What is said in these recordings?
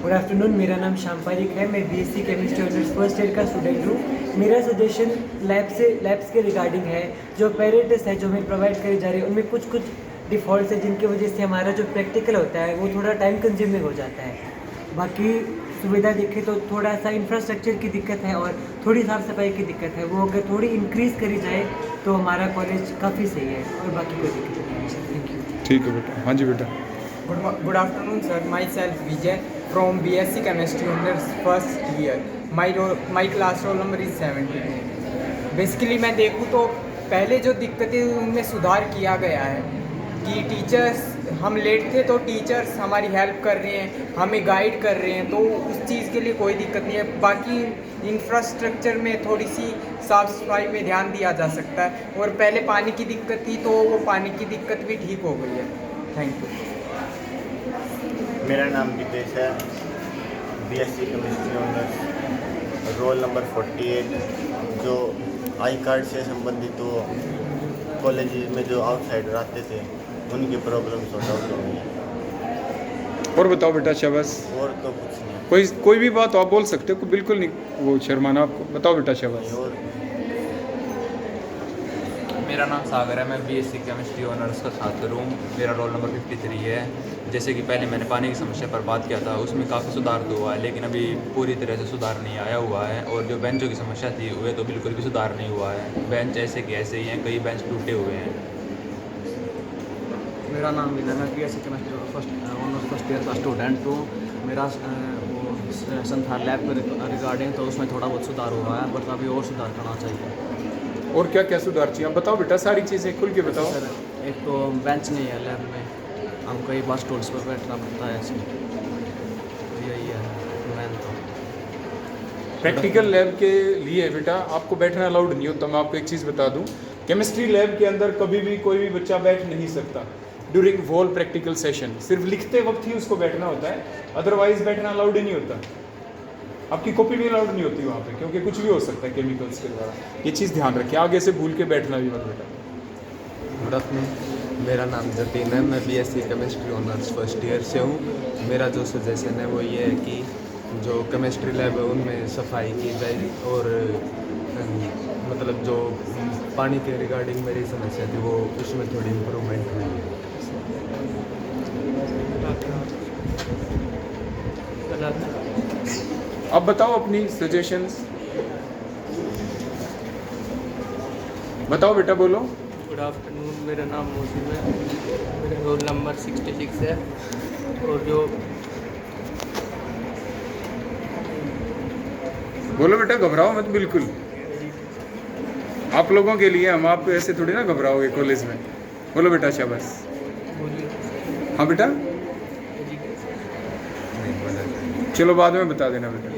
Good afternoon, मेरा नाम श्याम पारिक है। मैं BSc chemistry honours first year का स्टूडेंट हूँ। मेरा सजेशन लैब्स के रिगार्डिंग है। जो पैरेटस है जो हमें प्रोवाइड करे जा रहे हैं उनमें कुछ डिफ़ॉल्ट्स है जिनकी वजह से हमारा जो प्रैक्टिकल होता है वो थोड़ा टाइम कंज्यूमिंग हो जाता है। बाकी सुविधा देखें तो थोड़ा सा इंफ्रास्ट्रक्चर की दिक्कत है और थोड़ी साफ़ सफाई की दिक्कत है। वो अगर थोड़ी इंक्रीज़ करी जाए तो हमारा कॉलेज काफ़ी सही है और बाकी कोई दिक्कत नहीं है। Thank you. ठीक है बेटा। हाँ जी बेटा। Good afternoon, sir. Myself Vijay from BSc Chemistry Honors first year. My class roll number is 17. Basically मैं देखूँ तो पहले जो दिक्कतें उनमें सुधार किया गया है कि टीचर्स हम लेट थे तो टीचर्स हमारी हेल्प कर रहे हैं, हमें गाइड कर रहे हैं, तो उस चीज़ के लिए कोई दिक्कत नहीं है। बाकी इंफ्रास्ट्रक्चर में थोड़ी सी साफ़ सफाई में ध्यान दिया जा सकता है और पहले पानी की दिक्कत थी तो वो पानी की दिक्कत भी ठीक हो गई है। Thank you. मेरा नाम दिपेश है, BSc chemistry honours roll number 48। जो आई कार्ड से संबंधित वो कॉलेज में जो आउटसाइडर आते थे उनकी प्रॉब्लम सॉर्ट आउट हो गई है। और बताओ बेटा शाबाश। और तो कुछ नहीं। कोई भी बात आप बोल सकते हो, बिल्कुल नहीं वो शर्माना आपको। बताओ बेटा शाबाश। और मेरा नाम सागर है, मैं बीएससी केमिस्ट्री ऑनर्स का छात्र हूँ। मेरा रोल नंबर 53 है। जैसे कि पहले मैंने पानी की समस्या पर बात किया था, उसमें काफ़ी सुधार तो हुआ है, लेकिन अभी पूरी तरह से सुधार नहीं आया हुआ है। और जो बेंचों की समस्या थी वे तो बिल्कुल भी सुधार नहीं हुआ है। बेंच ऐसे के ऐसे ही हैं, कई बेंच टूटे हुए हैं। मेरा नाम विनय है, मैं BSc chemistry honours first year का स्टूडेंट हूँ। मेरा वो संथाल लैब रिगार्डिंग तो उसमें थोड़ा बहुत सुधार हुआ है, बट अभी और सुधार करना चाहिए। और क्या क्या सुधार चाहिए आप बताओ बेटा, सारी चीज़ें खुल के बताओ। सर, एक तो बेंच नहीं है लैब में, हम कई बार स्टूल्स पर बैठना पड़ता है ऐसे, तो यही है मेन तो। प्रैक्टिकल लैब के लिए बेटा आपको बैठना अलाउड नहीं होता। मैं आपको एक चीज़ बता दूं, केमिस्ट्री लैब के अंदर कभी भी कोई भी बच्चा बैठ नहीं सकता ड्यूरिंग वॉल प्रैक्टिकल सेशन। सिर्फ लिखते वक्त ही उसको बैठना होता है, अदरवाइज बैठना अलाउड ही नहीं होता। आपकी कॉपी भी अलाउड नहीं होती वहाँ पे, क्योंकि कुछ भी हो सकता है केमिकल्स के द्वारा। ये चीज़ ध्यान रखिए, आगे से भूल के बैठना भी मत बेटा। गुड आफ्टरनून, मेरा नाम जतीन है, मैं BSc chemistry honours first year से हूँ। मेरा जो सजेशन है वो ये है कि जो केमिस्ट्री लैब है उनमें सफाई की जाए और मतलब जो पानी के रिगार्डिंग मेरी समस्या थी वो उसमें थोड़ी इम्प्रूवमेंट हुई है। अब बताओ अपनी सजेशंस, बताओ बेटा, बोलो। गुड आफ्टरनून, मेरा नाम मौसम है, मेरा रोल नंबर 66 है। और जो बोलो बेटा, घबराओ मत बिल्कुल। आप लोगों के लिए, हम आप ऐसे थोड़ी ना घबराओगे कॉलेज में। बोलो बेटा शाबाश। हाँ बेटा, चलो बाद में बता देना बेटा।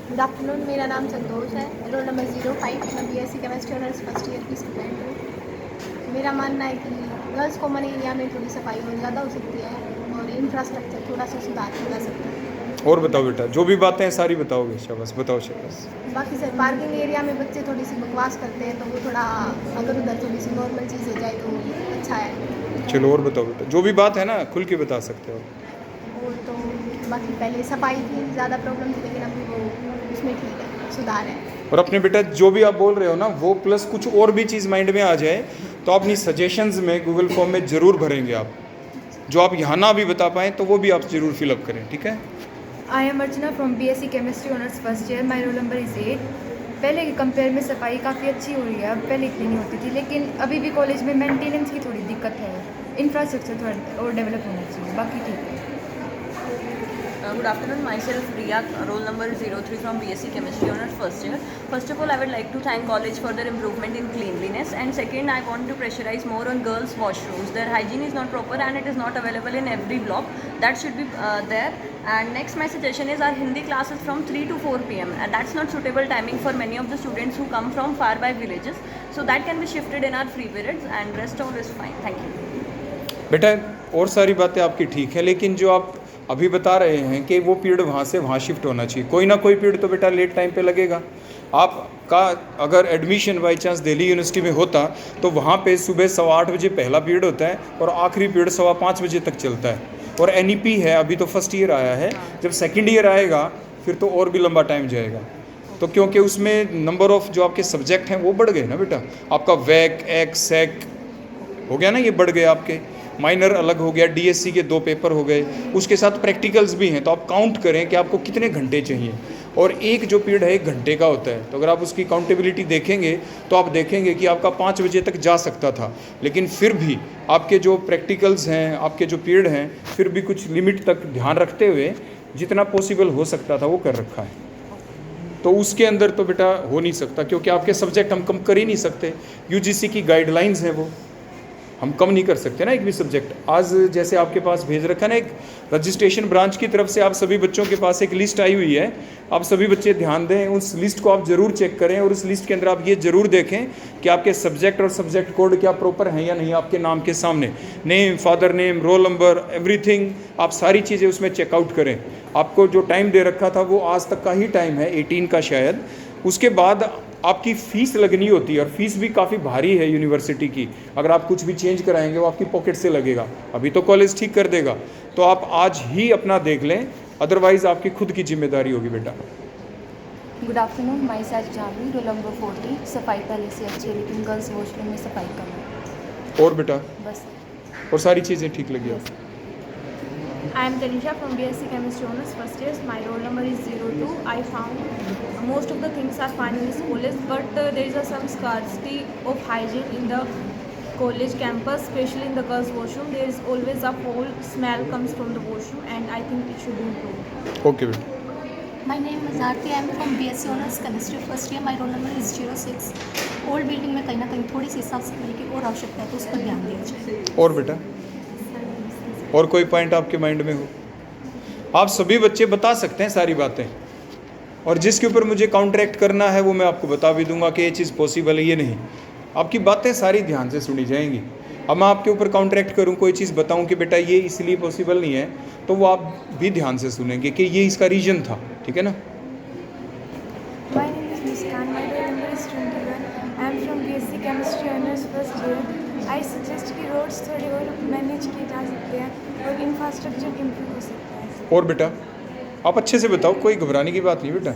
गुड आफ्टरनून, मेरा नाम संतोष है, रोल नंबर 05। मैं BSc chemistry honours first year की स्टूडेंट हूँ। मेरा मानना है कि गर्ल्स कॉमन एरिया में थोड़ी सफाई बहुत ज़्यादा हो सकती है और इंफ्रास्ट्रक्चर थोड़ा सा सुधार किया जा सकता है। और बताओ बेटा, जो भी बातें हैं सारी बताओगे शाबाश। बताओ शाबाश। बाकी सर, पार्किंग एरिया में बच्चे थोड़ी सी बकवास करते हैं, तो वो थोड़ा अगर उधर थोड़ी सी नॉर्मल चीज़ हो जाए तो अच्छा है। चलो और बताओ बेटा, जो भी बात है ना खुल के बता सकते हो। और तो बाकी पहले सफाई की ज़्यादा प्रॉब्लम थी, लेकिन अभी वो उसमें ठीक है, सुधार है। और अपने बेटा जो भी आप बोल रहे हो ना वो प्लस कुछ और भी चीज़ माइंड में आ जाए तो अपनी सजेशंस में गूगल फॉर्म में ज़रूर भरेंगे आप। जो आप यहाँ ना भी बता पाएँ तो वो भी आप ज़रूर फिलअप करें, ठीक है। I am Archana from BSc chemistry honours first year, my roll number is 8। पहले के कंपेयर में सफाई काफ़ी अच्छी हो रही है, अब पहले इतनी नहीं होती थी, लेकिन अभी भी कॉलेज में मेंटेनेंस की थोड़ी दिक्कत है। इंफ्रास्ट्रक्चर थोड़ा और डेवलप होना चाहिए, बाकी ठीक है। Good afternoon, myself Riya, roll number 03 from BSc Chemistry Honors first year. First of all, I would like to thank college for their improvement in cleanliness, and second, I want to pressurize more on girls' washrooms. Their hygiene is not proper and it is not available in every block. That should be there. And next, my suggestion is our Hindi classes from 3 to 4 p.m. and that's not suitable timing for many of the students who come from far by villages. So that can be shifted in our free periods, and rest all is fine. Thank you. बेटा और सारी बातें आपकी ठीक है, लेकिन जो आप अभी बता रहे हैं कि वो पीरियड वहाँ से वहाँ शिफ्ट होना चाहिए। कोई ना कोई पीरियड तो बेटा लेट टाइम पे लगेगा। आप का अगर admission by chance Delhi university में होता तो वहाँ पे सुबह 8:15 बजे पहला पीरियड होता है और आखिरी पीरियड 5:15 बजे तक चलता है। और NEP है, अभी तो फर्स्ट ईयर आया है, जब सेकंड ईयर आएगा फिर तो और भी लंबा टाइम जाएगा। तो क्योंकि उसमें नंबर ऑफ़ जो आपके सब्जेक्ट हैं वो बढ़ गए ना बेटा, आपका वैक एक् सेक हो गया ना, ये बढ़ गए आपके, माइनर अलग हो गया, DSC के 2 पेपर हो गए, उसके साथ प्रैक्टिकल्स भी हैं। तो आप काउंट करें कि आपको कितने घंटे चाहिए, और एक जो पीरियड है 1 घंटे का होता है। तो अगर आप उसकी काउंटेबिलिटी देखेंगे तो आप देखेंगे कि आपका 5 बजे तक जा सकता था, लेकिन फिर भी आपके जो प्रैक्टिकल्स हैं, आपके जो पीरियड हैं, फिर भी कुछ लिमिट तक ध्यान रखते हुए जितना पॉसिबल हो सकता था वो कर रखा है। तो उसके अंदर तो बेटा हो नहीं सकता, क्योंकि आपके सब्जेक्ट हम कम कर ही नहीं सकते। UGC की गाइडलाइंस हैं, वो हम कम नहीं कर सकते ना एक भी सब्जेक्ट। आज जैसे आपके पास भेज रखा है ना, एक रजिस्ट्रेशन ब्रांच की तरफ से आप सभी बच्चों के पास एक लिस्ट आई हुई है, आप सभी बच्चे ध्यान दें, उस लिस्ट को आप ज़रूर चेक करें, और उस लिस्ट के अंदर आप ये ज़रूर देखें कि आपके सब्जेक्ट और सब्जेक्ट कोड क्या प्रॉपर हैं या नहीं आपके नाम के सामने। Name, father name, roll number, everything, आप सारी चीज़ें उसमें चेकआउट करें। आपको जो टाइम दे रखा था वो आज तक का ही टाइम है, 18 का शायद। उसके बाद आपकी फ़ीस लगनी होती है, और फीस भी काफ़ी भारी है यूनिवर्सिटी की। अगर आप कुछ भी चेंज कराएंगे वो आपकी पॉकेट से लगेगा। अभी तो कॉलेज ठीक कर देगा, तो आप आज ही अपना देख लें, अदरवाइज़ आपकी खुद की जिम्मेदारी होगी बेटा। Good afternoon, myself Janvi, roll number 40। सफाई पहले से अच्छी है, लेकिन गर्ल्स वॉशरूम में सफाई कम है। और बेटा बस, और सारी चीज़ें ठीक लगी आपको? I am Tanisha from BSc Chemistry Honors first year. My roll number is 02. I found most of the things are fine in this college, but there is some scarcity of hygiene in the college campus, especially in the girls' washroom. There is always a foul smell comes from the washroom, and I think it should be improved. Okay बेटा। My name is Aarti. I am from BSc Honors Chemistry first year. My roll number is 06. Old building में कहीं ना कहीं थोड़ी सी साफ सफाई की और आवश्यकता है, तो उस पर ध्यान दिया जाए। और बेटा और कोई पॉइंट आपके माइंड में हो? आप सभी बच्चे बता सकते हैं सारी बातें, और जिसके ऊपर मुझे काउंटरैक्ट करना है वो मैं आपको बता भी दूंगा कि ये चीज़ पॉसिबल है, ये नहीं। आपकी बातें सारी ध्यान से सुनी जाएंगी। अब मैं आपके ऊपर काउंटरैक्ट करूं, कोई चीज़ बताऊं कि बेटा ये इसलिए पॉसिबल नहीं है, तो वो आप भी ध्यान से सुनेंगे कि ये इसका रीज़न था, ठीक है ना? My name is Muskan. My roll number is 21. I am from BSc Chemistry Honors first year. I suggest कि रोड्स थोड़े और मैनेज किए जा सकते हैं और इंफ्रास्ट्रक्चर इम्प्रूव हो सकता है। और बेटा आप अच्छे से बताओ, कोई घबराने की बात नहीं बेटा।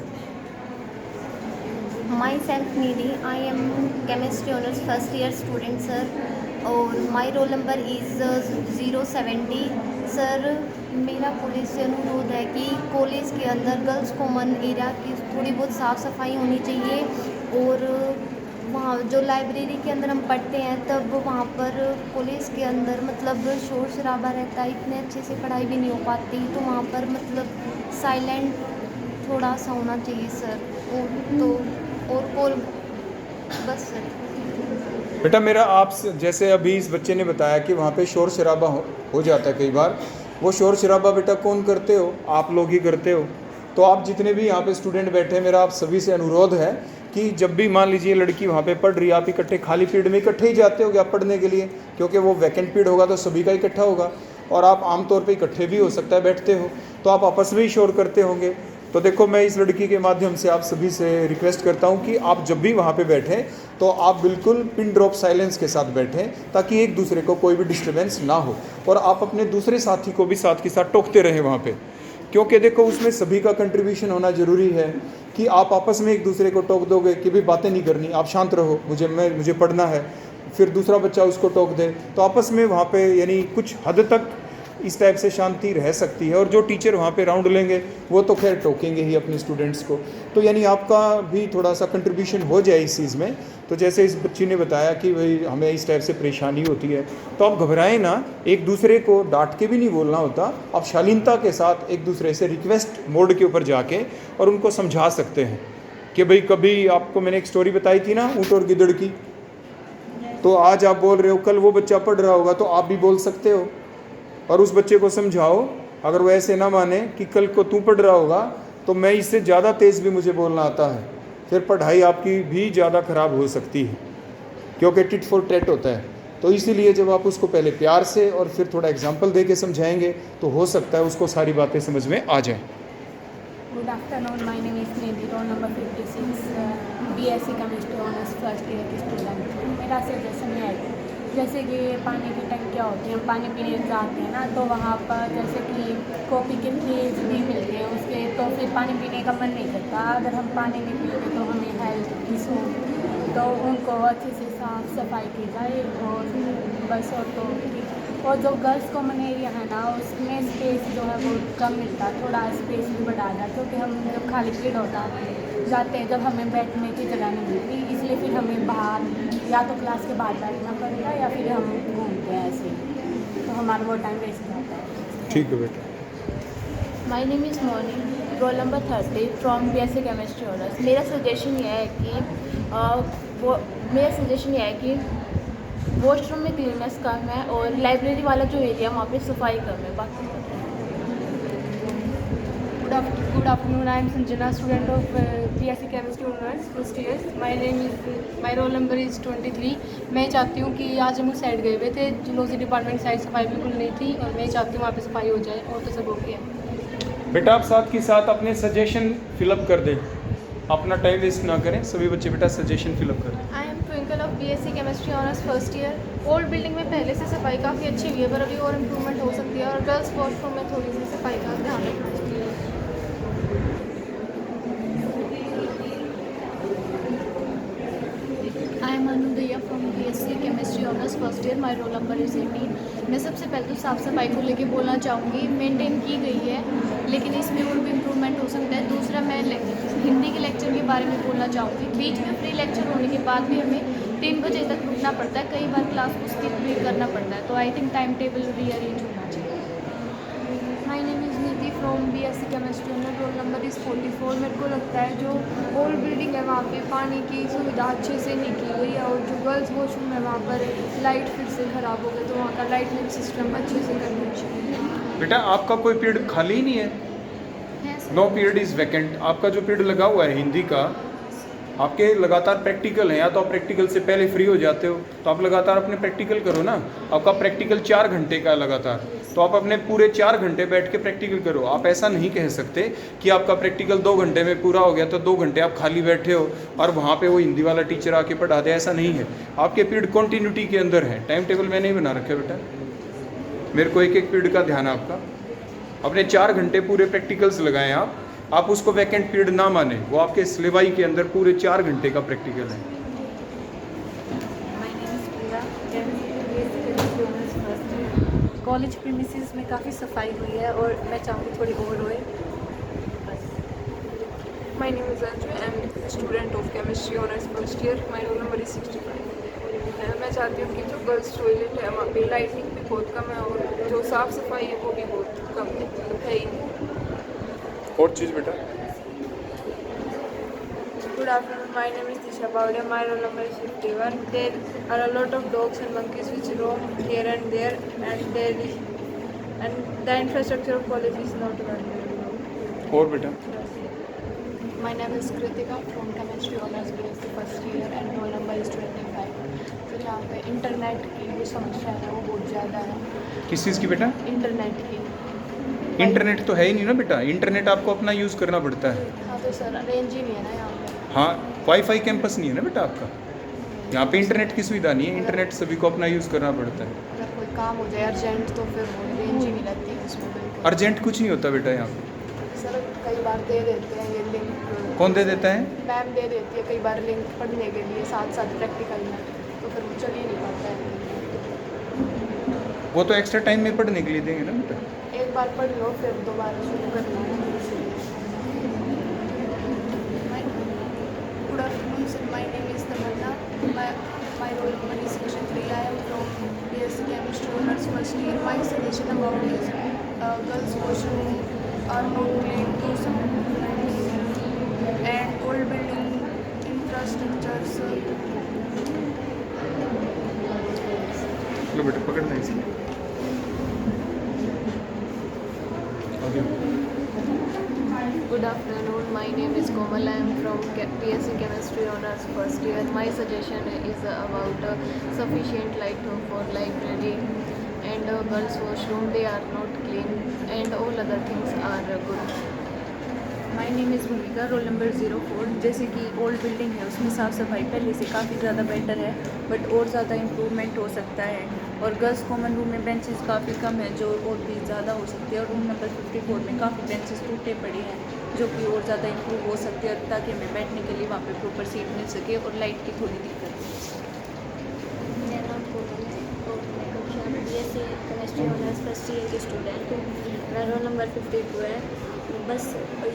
Myself Nidhi. I am Chemistry Honors first year student sir, और my roll number is 070. Sir मेरा कॉलेज से अनुरोध है कि कॉलेज के अंदर गर्ल्स कॉमन एरिया की थोड़ी बहुत साफ़ सफाई होनी चाहिए, और वहाँ जो लाइब्रेरी के अंदर हम पढ़ते हैं तब वहाँ पर कॉलेज के अंदर मतलब शोर शराबा रहता है, इतने अच्छे से पढ़ाई भी नहीं हो पाती, तो वहाँ पर मतलब साइलेंट थोड़ा सा होना चाहिए सर। और बस सर। बेटा मेरा आप जैसे अभी इस बच्चे ने बताया कि वहाँ पे शोर शराबा हो जाता है कई बार, वो शोर शराबा बेटा कौन करते हो? आप लोग ही करते हो। तो आप जितने भी यहाँ पे स्टूडेंट बैठे हैं, मेरा आप सभी से अनुरोध है कि जब भी मान लीजिए लड़की वहाँ पे पढ़ रही है, आप इकट्ठे खाली पीरियड में इकट्ठे ही जाते होगे आप पढ़ने के लिए, क्योंकि वो वैकेंट पीरियड होगा तो सभी का इकट्ठा होगा, और आप आमतौर पे इकट्ठे भी हो सकता है बैठते हो, तो आप आपस में ही शोर करते होंगे। तो देखो मैं इस लड़की के माध्यम से आप सभी से रिक्वेस्ट करता हूँ कि आप जब भी वहाँ पे बैठें तो आप बिल्कुल पिन ड्रॉप साइलेंस के साथ बैठें, ताकि एक दूसरे को कोई भी डिस्टर्बेंस ना हो, और आप अपने दूसरे साथी को भी साथ के साथ टोकते रहें वहाँ पे, क्योंकि देखो उसमें सभी का कंट्रीब्यूशन होना ज़रूरी है। कि आप आपस में एक दूसरे को टोक दोगे कि भी बातें नहीं करनी, आप शांत रहो, मुझे पढ़ना है, फिर दूसरा बच्चा उसको टोक दे, तो आपस में वहाँ पे यानी कुछ हद तक इस टाइप से शांति रह सकती है। और जो टीचर वहाँ पे राउंड लेंगे वो तो खैर टोकेंगे ही अपने स्टूडेंट्स को, तो यानी आपका भी थोड़ा सा कंट्रीब्यूशन हो जाए इस चीज़ में। तो जैसे इस बच्ची ने बताया कि भाई हमें इस टाइप से परेशानी होती है, तो आप घबराएं ना, एक दूसरे को डांट के भी नहीं बोलना होता, आप शालीनता के साथ एक दूसरे से रिक्वेस्ट मोड के ऊपर जाके और उनको समझा सकते हैं कि भाई कभी आपको मैंने एक स्टोरी बताई थी ना ऊँट और गिदड़ की, तो आज आप बोल रहे हो, कल वो बच्चा पढ़ रहा होगा तो आप भी बोल सकते हो, और उस बच्चे को समझाओ, अगर वो ऐसे ना माने कि कल को तू पढ़ रहा होगा तो मैं इससे ज़्यादा तेज़ भी मुझे बोलना आता है, फिर पढ़ाई आपकी भी ज़्यादा ख़राब हो सकती है, क्योंकि टिट फॉर टैट होता है। तो इसीलिए जब आप उसको पहले प्यार से और फिर थोड़ा एग्जाम्पल दे के समझाएंगे तो हो सकता है उसको सारी बातें समझ में आ जाएं। Good afternoon, my name is Nidhi, roll number 56, BSc chemistry honours first year की स्टूडेंट हूँ। मेरा सजेशन है जैसे कि पानी की टंकियाँ होती हैं, हम पानी पीने जाते हैं ना, तो वहाँ पर जैसे कि कॉफ़ी के फ्रिज भी मिलते हैं उसके, तो फिर पानी पीने का मन नहीं करता। अगर हम पानी नहीं पिएंगे तो हमें हेल्थ इशू, तो उनको अच्छे से साफ़ सफाई की जाए और बस। और तो और जो गर्ल्स कॉमन एरिया है ना, उसमें स्पेस जो है वो कम मिलता है, थोड़ा स्पेस भी बढ़ा जाए, क्योंकि हम जब खाली पीरियड होता है जाते हैं, जब हमें बैठने की जगह नहीं मिलती, इसलिए फिर हमें बाहर या तो क्लास के बाहर बैठना पड़ता है या फिर हम घूमते हैं ऐसे, तो हमारा वो टाइम वेस्ट जाता है। ठीक है बेटा। My name is morning, roll number 30 from BSc chemistry honours. मेरा सजेशन ये है कि वॉशरूम में क्लीननेस कम है और लाइब्रेरी वाला जो एरिया वहाँ पे सफाई कम है। बाकी Good afternoon. I am Sanjana, student of BSc Chemistry Honors first year. My roll number is 23. मैं चाहती हूँ कि आज हम उस साइड गए हुए थे, जूलॉजी डिपार्टमेंट साइड सफाई बिल्कुल नहीं थी, और मैं चाहती हूँ वहाँ पे सफाई हो जाए, और तो सब ओके है। बेटा आप साथ के साथ अपने सजेशन फिलअप कर दें, अपना टाइम वेस्ट ना करें। सभी बच्चे बेटा सजेशन फिलअप कर दें। I am twinkle of BSc chemistry honours first year. Old building में पहले से सफाई काफ़ी अच्छी हुई है, पर अभी और इम्प्रूवमेंट हो सकती है, और गर्ल्स वॉशरूम में थोड़ी सी सफाई का ध्यान रखना चाहिए। I am Anudaiya from BSc chemistry honours first year. My roll number is 18। मैं सबसे पहले तो साफ़ सफाई को लेके बोलना चाहूँगी, मेंटेन की गई है, लेकिन इसमें और भी इम्प्रूवमेंट हो सकता है। दूसरा, मैं हिंदी के लेक्चर के बारे में बोलना चाहूँगी। बीच में फ्री लेक्चर होने के बाद भी हमें 3 बजे तक रुकना पड़ता है, कई बार क्लास को स्किप भी करना पड़ता है, तो I think time table rearrange होना चाहिए। माय नेम इज़ नीति from BSc chemistry honours, role number is 44। मेरे को लगता है जो ओल्ड बिल्डिंग है वहाँ पे पानी की सुविधा अच्छे से नहीं की गई है, और जो गर्ल्स वॉशरूम है वहाँ पर लाइट फिर से ख़राब हो गई, तो वहाँ का लाइटनिंग सिस्टम अच्छे से करना चाहिए। बेटा आपका कोई पीरियड खाली ही नहीं है? No period is vacant. आपका जो पीरियड लगा हुआ है हिंदी का, आपके लगातार प्रैक्टिकल है, या तो आप प्रैक्टिकल से पहले फ्री हो जाते हो तो आप लगातार अपने प्रैक्टिकल करो ना। आपका प्रैक्टिकल 4 घंटे का लगातार, तो आप अपने पूरे 4 घंटे बैठ के प्रैक्टिकल करो। आप ऐसा नहीं कह सकते कि आपका प्रैक्टिकल 2 घंटे में पूरा हो गया तो 2 घंटे आप खाली बैठे हो और वहाँ पे वो हिंदी वाला टीचर आके पढ़ा दे, ऐसा नहीं है। आपके पीरियड कंटिन्यूटी के अंदर है, टाइम टेबल मैंने ही बना रखा है बेटा। मेरे को एक पीरियड का ध्यान है आपका। अपने 4 घंटे पूरे प्रैक्टिकल्स लगाएं आप उसको वैकेंट पीरियड ना माने, वो आपके सिलेबाई के अंदर पूरे 4 घंटे का प्रैक्टिकल है। कॉलेज प्रीमिसेस में काफ़ी सफाई हुई है और मैं चाहूँगी थोड़ी और होए। My name is Anju, I am student of chemistry honours first year. My roll number is 65। मैं चाहती हूँ कि जो गर्ल्स टॉयलेट है वहाँ पे लाइटिंग भी बहुत कम है, और जो साफ़ सफाई है वो भी बहुत कम है ही नहीं। और चीज़ बेटा। Good afternoon. My name is Disha Bawde. My roll number is 51. There are a lot of dogs and monkeys which roam here and there, and the infrastructure of college is not good. और बेटा। My name is Kritika from chemistry honors BSc first year and roll number is 25. फिर यहाँ पे internet की जो समस्या है वो बहुत ज़्यादा है। किस चीज़ की बेटा? इंटरनेट की। इंटरनेट तो है ही नहीं ना बेटा, इंटरनेट आपको अपना यूज़ करना पड़ता है। हाँ तो सर रेंज ही नहीं है ना यहाँ पे। हाँ, वाईफाई कैंपस नहीं है ना बेटा आपका, यहाँ पे इंटरनेट की सुविधा नहीं है। इंटरनेट सभी को अपना यूज़ करना पड़ता है। अगर कोई काम हो जाए अर्जेंट तो फिर वो रेंज ही नहीं लगती है उसमें बिल्कुल। अर्जेंट कुछ नहीं होता बेटा यहाँ पे। सर कई बार दे देते हैं ये लिंक। कौन दे देता है? मैम दे देती है कई बार लिंक पढ़ने के लिए साथ साथ प्रैक्टिकल में, तो फिर वो चल ही नहीं पाता है। वो तो एक्स्ट्रा टाइम में पढ़ने के लिए देंगे ना बेटा। एक बार पढ़ लो फिर दोबारा शुरू करना है। Good afternoon sir, my name is Tamanna. My roll number is 63. I am from BSc Chemistry Honors first year. My suggestion about is girls washroom are not clean to some and old building infrastructures. लो बेटा पकड़ना इसे। Good afternoon. My name is Komal. I am from BSc Chemistry Honors first year. My suggestion is about sufficient light for library and girls' washroom. They are not clean, and all other things are good. My name is भूमिका, roll number 04। जैसे कि old building है उसमें साफ़ सफाई पहले से काफ़ी ज़्यादा बेटर है, बट और ज़्यादा इम्प्रूवमेंट हो सकता है। और गर्ल्स कॉमन रूम में बेंचेस काफ़ी कम है जो और भी ज़्यादा हो सकती है। और रूम नंबर 54 में काफ़ी बेंचेस टूटे पड़े हैं जो कि और ज़्यादा इम्प्रूव हो सकते हैं, ताकि हमें बैठने के लिए वहाँ पे प्रॉपर सीट मिल सके। और लाइट की थोड़ी दिक्कत है। मेरा नाम कोमल है और मैं कक्षा BSc chemistry honours first year की स्टूडेंट हूँ। मेरा रोल नंबर 52 है। बस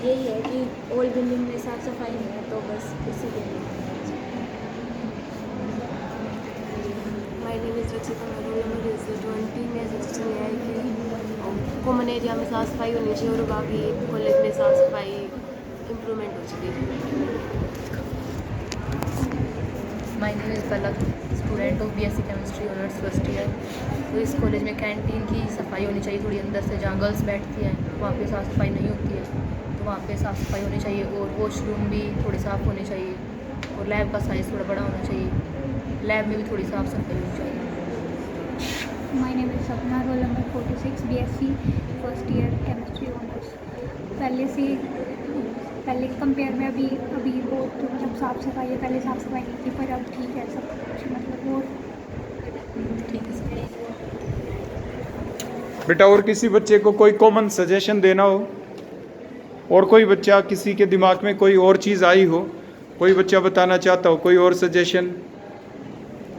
यही है कि ओल्ड बिल्डिंग में साफ़ सफाई नहीं है, तो बस इसी के लिए। माय नेम इज़ रक्षिता, मेरा रोल नंबर इज़ 20। मेरा सजेशन ये है कि कॉमन एरिया में साफ़ सफाई होनी चाहिए और बाकी कॉलेज में साफ़ सफाई इम्प्रूवमेंट हो चाहिए। My name is Palak, student of BSc chemistry honours first year. तो इस कॉलेज में कैंटीन की सफाई होनी चाहिए थोड़ी अंदर से, जहाँ गर्ल्स बैठती हैं वहाँ पे साफ़ सफाई नहीं होती है, तो वहाँ पे साफ़ सफाई होनी चाहिए। और वॉशरूम भी थोड़े साफ़ होने चाहिए और लैब का साइज़ थोड़ा बड़ा होना चाहिए। लैब में भी थोड़ी साफ़ सफाई होनी चाहिए। माय नेम इज़ सपना, roll number 46, BSc first year chemistry honours. पहले कंपेयर में अभी बहुत मतलब साफ़ सफाई है, पहले साफ़ सफाई नहीं थी, पर अब ठीक है सब कुछ, मतलब और ठीक है। बेटा और किसी बच्चे को कोई कॉमन सजेशन देना हो, और कोई बच्चा किसी के दिमाग में कोई और चीज़ आई हो, कोई बच्चा बताना चाहता हो, कोई और सजेशन?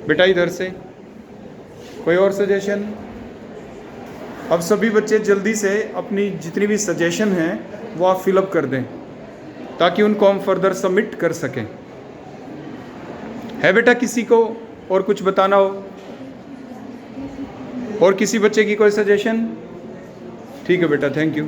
बेटा इधर से कोई और सजेशन? अब सभी बच्चे जल्दी से अपनी जितनी भी सजेशन हैं वो आप फिलअप कर दें ताकि उनको हम फर्दर सबमिट कर सकें। है बेटा किसी को और कुछ बताना हो? और किसी बच्चे की कोई सजेशन? ठीक है बेटा, थैंक यू।